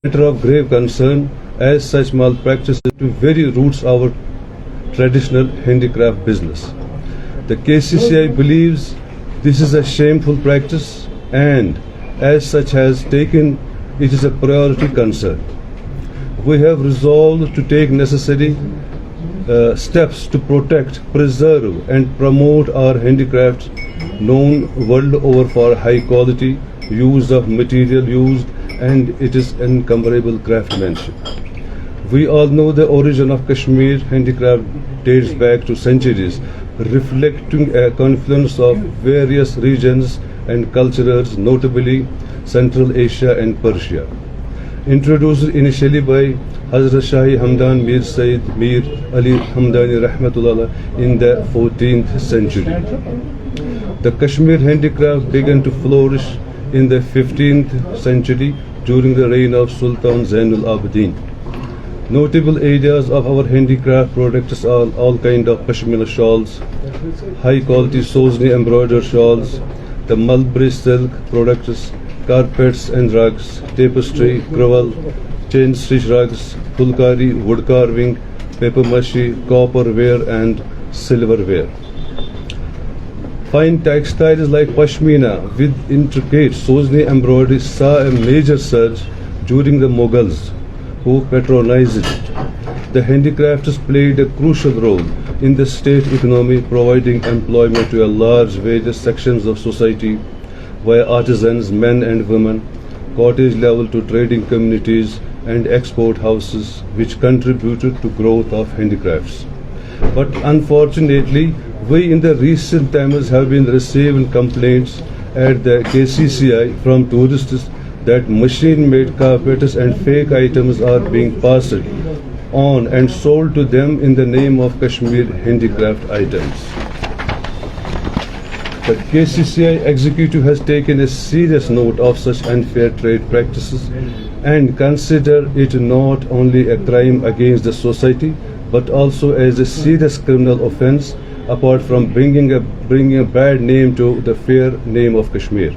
matter of grave concern, as such malpractice to very roots our traditional handicraft business. The KCCI believes this is a shameful practice and as such has taken it is a priority concern. We have resolved to take necessary steps to protect, preserve and promote our handicrafts known world over for high quality, use of material used and it is incomparable craftsmanship. We all know the origin of Kashmir handicraft dates back to centuries, reflecting a confluence of various regions and cultures, notably Central Asia and Persia. Introduced initially by Hazrat Shahi Hamdan Mir Sayyid Mir Ali Hamdani Rahmatullah in the 14th century. The Kashmir handicraft began to flourish in the 15th century during the reign of Sultan Zainul Abidin. Notable areas of our handicraft products are all kind of Pashmina shawls, high quality Sozni embroidered shawls, the mulberry silk products, carpets and rugs, tapestry, crewel, chain stitch rugs, fulkari, wood carving, paper mache, copperware and silverware. Fine textiles like Pashmina with intricate Sozni embroidery saw a major surge during the Mughals, who patronized it. The handicrafts played a crucial role in the state economy, providing employment to a large various sections of society via artisans, men and women, cottage level to trading communities and export houses, which contributed to growth of handicrafts. But unfortunately, we in the recent times have been receiving complaints at the KCCI from tourists that machine-made carpets and fake items are being passed on and sold to them in the name of Kashmir handicraft items. The KCCI executive has taken a serious note of such unfair trade practices and consider it not only a crime against the society but also as a serious criminal offence, apart from bringing a bad name to the fair name of Kashmir.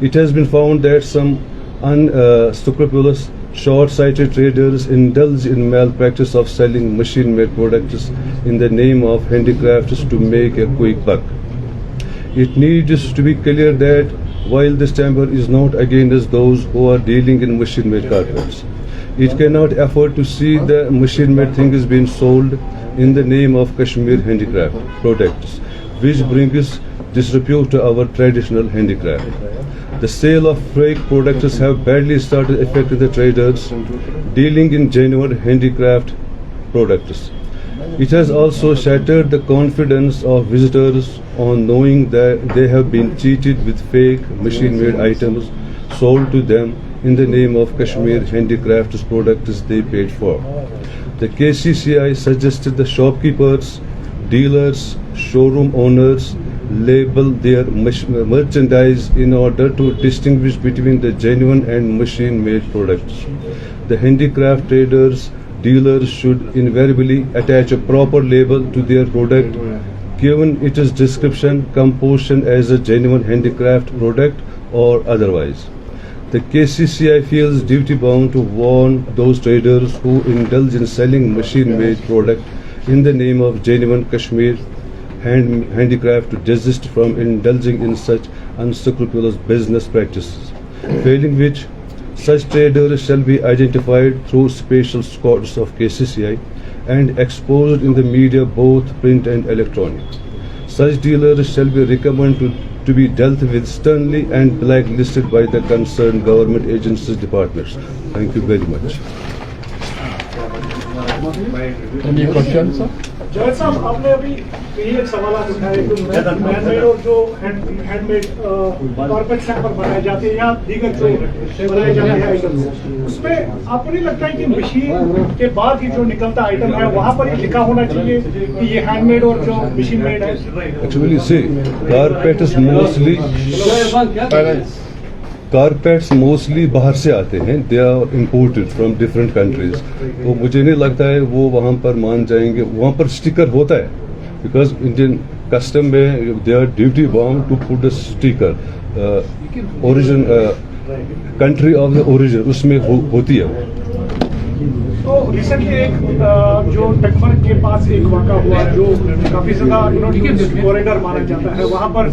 It has been found that some unscrupulous, short-sighted traders indulge in malpractice of selling machine-made products in the name of handicrafts to make a quick buck. It needs to be clear that while this chamber is not against those who are dealing in machine-made carpets, it cannot afford to see the machine-made things being sold in the name of Kashmir handicraft products, which brings disrepute to our traditional handicraft. The sale of fake products have badly started affecting the traders dealing in genuine handicraft products. It has also shattered the confidence of visitors on knowing that they have been cheated with fake machine-made items sold to them in the name of Kashmir handicrafts products they paid for. The KCCI suggested the shopkeepers, dealers, showroom owners label their merchandise in order to distinguish between the genuine and machine-made products. The handicraft traders, dealers should invariably attach a proper label to their product, given its description, composition as a genuine handicraft product or otherwise. The KCCI feels duty-bound to warn those traders who indulge in selling machine-made product in the name of genuine Kashmir handicraft to desist from indulging in such unscrupulous business practices, failing which such traders shall be identified through special squads of KCCI and exposed in the media, both print and electronic. Such dealers shall be recommended to be dealt with sternly and blacklisted by the concerned government agencies departments. Thank you very much. Any questions, sir? Javed साहब, आपने अभी यही एक सवाल उठाया कि manmade और जो हैंडमेड कारपेट्स यहाँ पर बनाए जाते हैं या दीगर जो बनाए जाते हैं आइटम, उसमें आपको नहीं लगता है कि मशीन के बाद ही जो निकलता आइटम है वहाँ पर ये लिखा होना चाहिए कि ये हैंडमेड और जो मशीन मेड है? Actually, see, कारपेट्स मोस्टली बाहर से आते हैं, they are imported from different countries. तो मुझे नहीं लगता है वो वहाँ पर मान जाएंगे. वहाँ पर स्टिकर होता है, बिकॉज इंडियन कस्टम में they are duty bound to put the sticker origin country of the origin उसमें होती है। तो रिसेंटली एक जो टकमर के पास एक वाक़ा हुआ जो काफी ज्यादा कॉरिडोर माना जाता है, वहां पर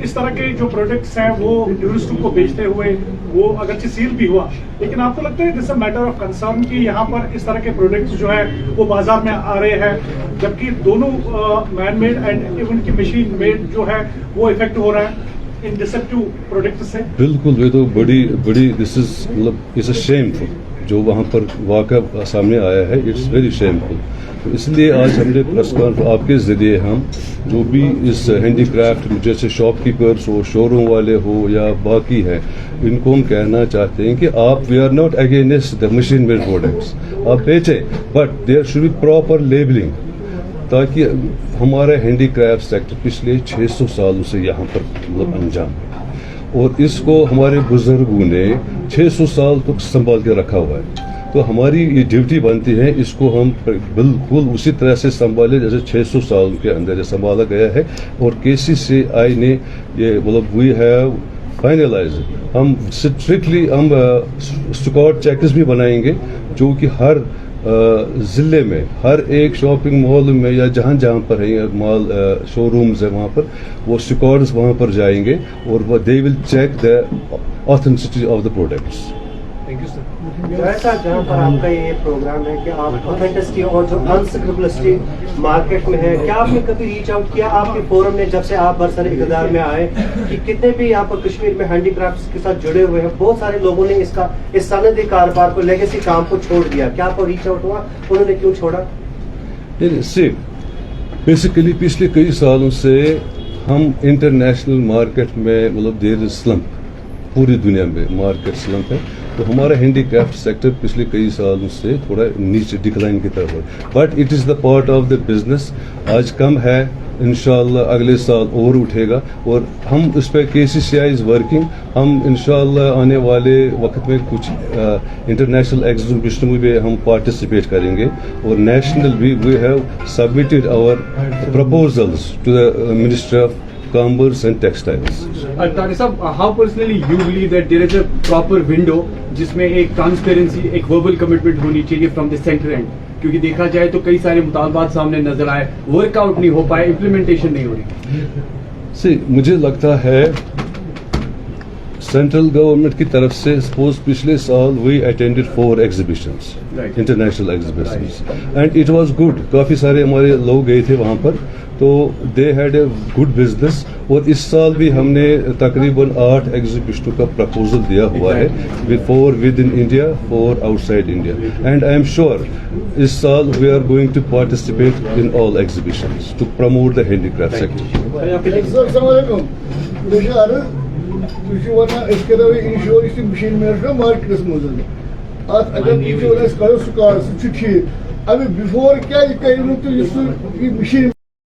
इस तरह के जो प्रोडक्ट्स हैं वो टूरिस्टों को बेचते हुए वो अगरचे सील भी हुआ, लेकिन आपको लगता है this a matter of concern कि यहाँ पर इस तरह के प्रोडक्ट्स जो है वो बाजार में आ रहे हैं, जबकि दोनों मैन मेड एंड इवन की मशीन मेड जो है वो इफेक्ट हो रहा है इन डिसेप्टिव प्रोडक्ट से? बिल्कुल, ये तो बड़ी दिस इज मतलब इट्स अ शेमफुल जो वहाँ पर वाक़ा सामने आया है, इट्स वेरी शेमफुल। तो इसलिए आज हमने प्रेस कॉन्फ्रेंस आपके ज़रिए हम जो भी इस हैंडीक्राफ्ट जैसे शॉपकीपर्स हो, शोरूम वाले हो या बाकी हैं, इनको हम कहना चाहते हैं कि आप we are not against the machine made products, आप बेचें, but there should be proper labelling, ताकि हमारा हैंडीक्राफ्ट सेक्टर पिछले 600 सालों से यहाँ पर मतलब अंजाम है और इसको हमारे बुजुर्गों ने 600 साल तक संभाल के रखा हुआ है। तो हमारी ये ड्यूटी बनती है इसको हम बिल्कुल उसी तरह से संभालें जैसे 600 साल के अंदर संभाला गया है। और KCCI ने ये मतलब वी हैव फाइनलाइज, हम स्ट्रिक्टली हम स्कॉट चेक्स भी बनाएंगे जो कि हर ज़िले में हर एक शॉपिंग मॉल में या जहाँ जहाँ पर है मॉल शोरूम्स है वहाँ पर वो स्कॉट्स वहाँ पर जाएंगे और they will check the authenticity of the products. Thank you sir. जैसा जहाँ पर आपका ये प्रोग्राम है कि आप ऑथेंटिसिटी और जो अनस्क्रैपेबिलिटी मार्केट में है, क्या आपने कभी रीच आउट किया आपके फोरम ने जब से आप बरसर इक़्तिदार में आए कि कितने भी यहाँ पर कश्मीर में हैंडीक्राफ्ट्स के साथ जुड़े हुए हैं, बहुत सारे लोगों ने इस सनदी कारोबार को लेगेसी काम को छोड़ दिया, क्या आपको रीच आउट हुआ, उन्होंने क्यों छोड़ा? बेसिकली पिछले कई सालों से हम इंटरनेशनल मार्केट में मतलब देयर इज स्लम्प, पूरी दुनिया में मार्केट स्लम्प है, तो हमारा हैंडीक्राफ्ट सेक्टर पिछले कई सालों से थोड़ा नीचे डिक्लाइन की तरफ है, but it is the part of the business. आज कम है, इंशाल्लाह अगले साल और उठेगा और हम उस पर KCCI इज़ वर्किंग, हम इंशाल्लाह आने वाले वक्त में कुछ इंटरनेशनल एग्जीबिशन में भी हम पार्टिसिपेट करेंगे और नेशनल भी we have submitted our proposals to the ministry of Commerce and Textiles. Taqi sahab, how personally you believe that there is a proper window जिसमें एक ट्रांसपेरेंसी, एक वर्बल कमिटमेंट होनी चाहिए फ्रॉम द सेंटर एंड, क्योंकि देखा जाए तो कई सारे मुतालबात सामने नजर आए, वर्कआउट नहीं हो पाए, इम्प्लीमेंटेशन नहीं हो रही। मुझे लगता है सेंट्रल गवर्नमेंट की तरफ से सपोज पिछले साल we attended 4 exhibitions, international exhibitions and it was good, काफ़ी सारे हमारे लोग गए थे वहाँ पर, तो they had a good business. और इस साल भी हमने तकरीबन 8 एग्जीबिशनों का प्रपोजल दिया हुआ है, 4 within India, 4 outside India, and I am sure इस साल we are going to participate in all exhibitions to promote the handicraft sector. Machine markets मज अगर ठीक अभी बिफोर क्या मशीन